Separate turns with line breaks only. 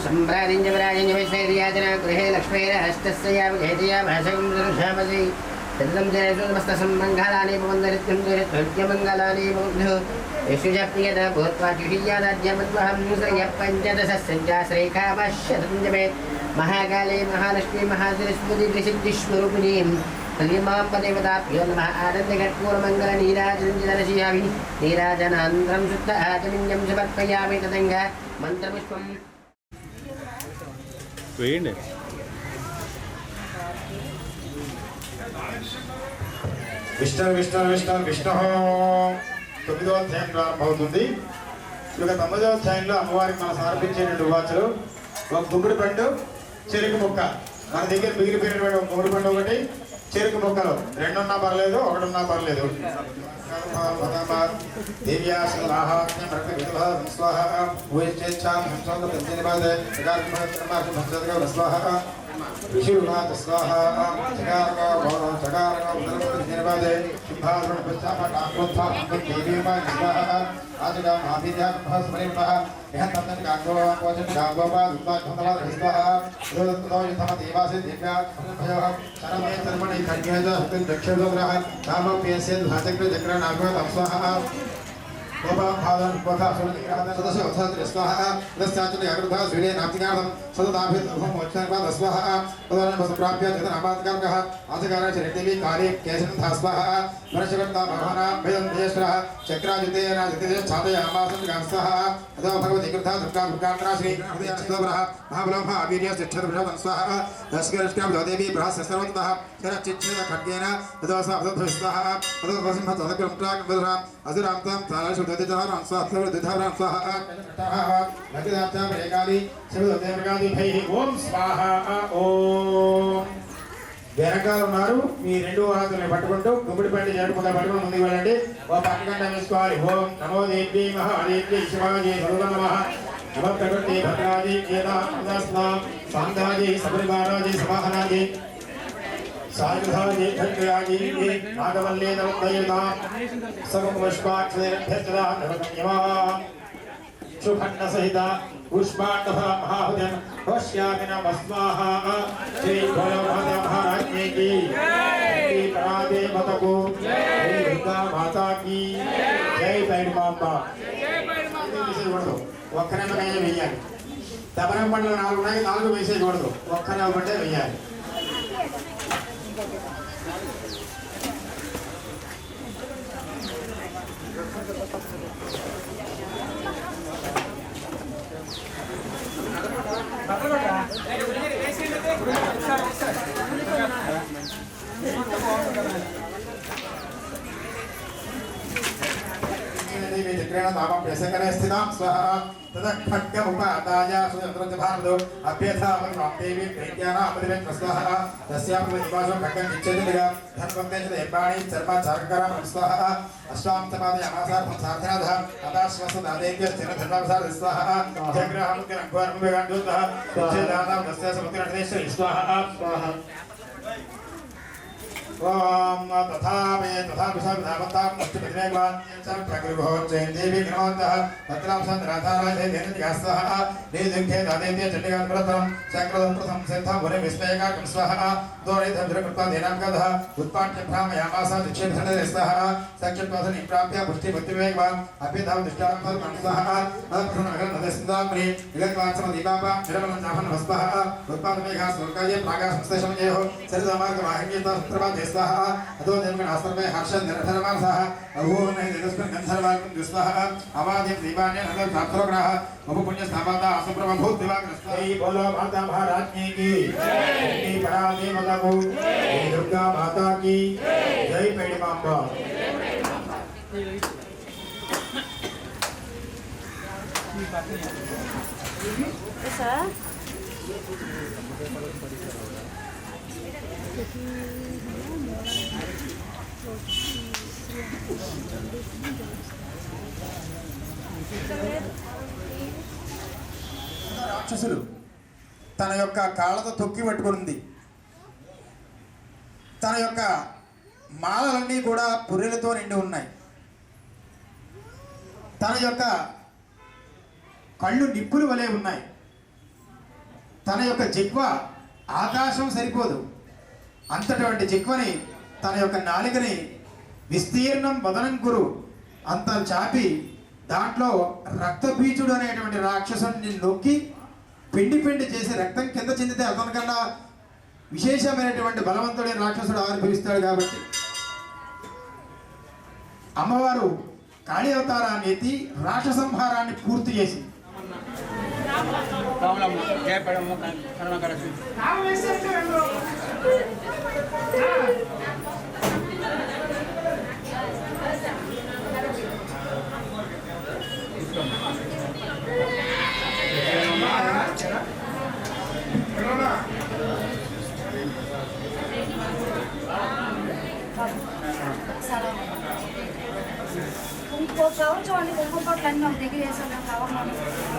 सम्भ्रादिञ्जवराजिञ्ज वैश्वैर्याजना गृहे लक्ष्मीरहस्तस्य विधेतया भाषकं दर्शामसि तद्दं जयसुमस्तसम्मङ्गलानि भवन्दरित्यं जयत्वज्ञमङ्गलानि भवन्तु यशुजप्रियत भूत्वा जुषीयादाद्यमद्वहं श्रेयपञ्चदशश्रेखामश्यतञ्जमेत् महाकाले महालक्ष्मी महासरस्वती प्रसिद्धिस्वरूपिणीं तद्यमां पदेवताभ्यो नमः आनन्दघट्पूर्वमङ्गलनीराजनञ्जनशियाभि नीराजनान्तरं शुद्ध आचमिन्यं समर्पयामि तदङ्ग मन्त्रपुष्पं
వేయండి.
విష్ణు విష్ణు విష్ణు విష్ణు 9వ అధ్యాయం ప్రారంభమవుతుంది. ఇక 9వ అధ్యాయంలో అమ్మవారికి మనం సమర్పించేటువంటి వాచలు ఒక గుమ్మడి పండు చెరుకు ముక్క. మన దగ్గర మిగిలిపోయినటువంటి ఒక గుమ్మడి పండు ఒకటి చెరుకు ముక్కలు 2 ఉన్నా పర్లేదు 1 ఉన్నా పర్లేదు. దేవ్యా ऋषिर्वाद स्वाहा चकारका भवनं चकारका उदरपतिनिर्वादे सिंहासनं पश्चात्ताक्रोत्था देवीमा स्वाहा आदिगा माभिद्या भस्मरिमः यह तन्नं गांगोवा कोजन गांगोवा दुत्ताधनवाद स्वाहा रोदत्तो यथम देवासे दिव्या भयः शरणे कर्मणि खड्गेज हतं दक्षिणोग्रह नाम पेयसे भाचक्र चक्र नागो स्वाहा Bapa Father, Bapa Son, Sadasu, Swaha, the statue of Agrata, Sweden, Natigam, Sadabit, Mochaka, the Swaha, other was a prophet, the Amataka, Azagara, Cherry, Kari, Kasan, Taswaha, Marashaka, Mahana, Vedan Destra, Chakra, Judea, Chata, Amasan, Gansaha, the Pavadikata, the Kantrasi, the Chidabra, Hablama, Abidias, the Chadra, Swaha, the Skirskam, the Devi, Brass, Sarata, Chichina, Kagena, the Dosa of the Swaha, the Vasim, the contract, Azaram, Talash. Ditaran Swaha, Ditaran Swaha, Nagata, Regali, Civil Demergali, Pay, Om Swaha, Om Veraka Maru, we redo as a Patagonto, Gubbi Pandi, Patagon, on the Valade, or Pakistan is called Home, Namo Devi, Mahadi, Shivaji, Rudamaha, Abakati, Bhadradi, Keda, Dasna, Sandaji, Sabribaraji, Samahanaji. सायुधाजी खंडयाजी नागवल्ली नवदयिता सर्वपुष्पाक्षे भेजदा नवकन्यमा सुखंड सहिता पुष्पांडभा महाहुदन वश्यामिन वस्वाहा श्री भोलेनाथ महाराज की जय परादे मतको जय दुर्गा माता की जय बैठ माता जय बैठ माता ఒక్కనే మనే వేయాలి దబరం పండ్లు 4 ఉన్నాయి 4 వేసేయకూడదు ఒక్కనే ఒకటే వేయాలి नाम प्रेसकरे स्थितां स्वाहा तदा खड्गमुपादाय सुयन्त्रजभारदो अभ्यथामन्वाप्तेवि प्रेत्यानामदिवे स्वाहा तस्यां निवासो खड्गं चिच्छेदिगा धनवन्ते देवाणि सर्वाचारकरं स्वाहा अष्टां समादे अमासार्थं साधनादः अदाश्वसदादेव्य स्थिरधर्मसार स्वाहा जग्रहं ग्रहं वेगाण्डुतः चिच्छेदानां तस्य समुद्रदेशे स्वाहा स्वाहा ओम तथापि विषाविधामतां नष्टपतिमेवान् सर्व प्रकृभोच्चैन् देवी क्रमवन्तः तत्रां सन्द्राधाराय धेनुतिकास्वः देदुःखे दादेव्य चण्डिकां प्रथमं चक्रदं प्रथमं सिद्धं मुनिं विस्मयकाकं स्वाहा दोरितं धृकृत्वा धेनाङ्कदः उत्पाट्य भ्रामयामास दिक्षेभ्यः सख्यत्वासनि प्राप्य पुष्टिबुद्धिमेवान् अभ्यधां दुष्टां फलं स्वाहा अग्रनदस्ताम्रि विगत्वात्समदीपापा निरमलं चापन् वस्वः उत्पादमेघा स्वर्गाय प्रागासंस्थेशमयेहो सरितमार्गमाहिन्येतस्त्रवादे स्वाहा अतो जन्मन आश्रमे हर्षं निरधनमानसः अभूवन् निरस्मिन् गन्धर्वाक्यं दुस्वाहा अवादिं दीवान्य नगर प्राप्तोग्रह बहु पुण्य स्थापना असुप्रभूत दिवाग्रस्ता जय बोलो माता महाराज की जय परादेवी माता को जय दुर्गा माता की जय पेड़ी मांबा
ऐसा
రాక్షసులు తన యొక్క కాళ్ళతో తొక్కి పట్టుకుంది. తన యొక్క మాలలన్నీ కూడా పుర్రెలతో నిండి ఉన్నాయి. తన యొక్క కళ్ళు నిప్పులు వలె ఉన్నాయి. తన యొక్క జిహ్వ ఆకాశం సరిపోదు, అంతటువంటి జిహ్వని తన యొక్క నాలికని విస్తీర్ణం వదనం గురు అంత చాపి దాంట్లో రక్తబీజుడు అనేటువంటి రాక్షసుని నొక్కి పిండి పిండి చేసి రక్తం కింద చెందితే అతనికన్నా విశేషమైనటువంటి బలవంతుడైన రాక్షసుడు ఆవిర్భవిస్తాడు. కాబట్టి అమ్మవారు కాళీ అవతారాన్ని ఎత్తి రాక్షస సంహారాన్ని పూర్తి చేసి
కుంకుమ కవర్ చూడండి, కుంకుమ పొట్లు అన్నీ ఒక దగ్గర వేసాను కవర్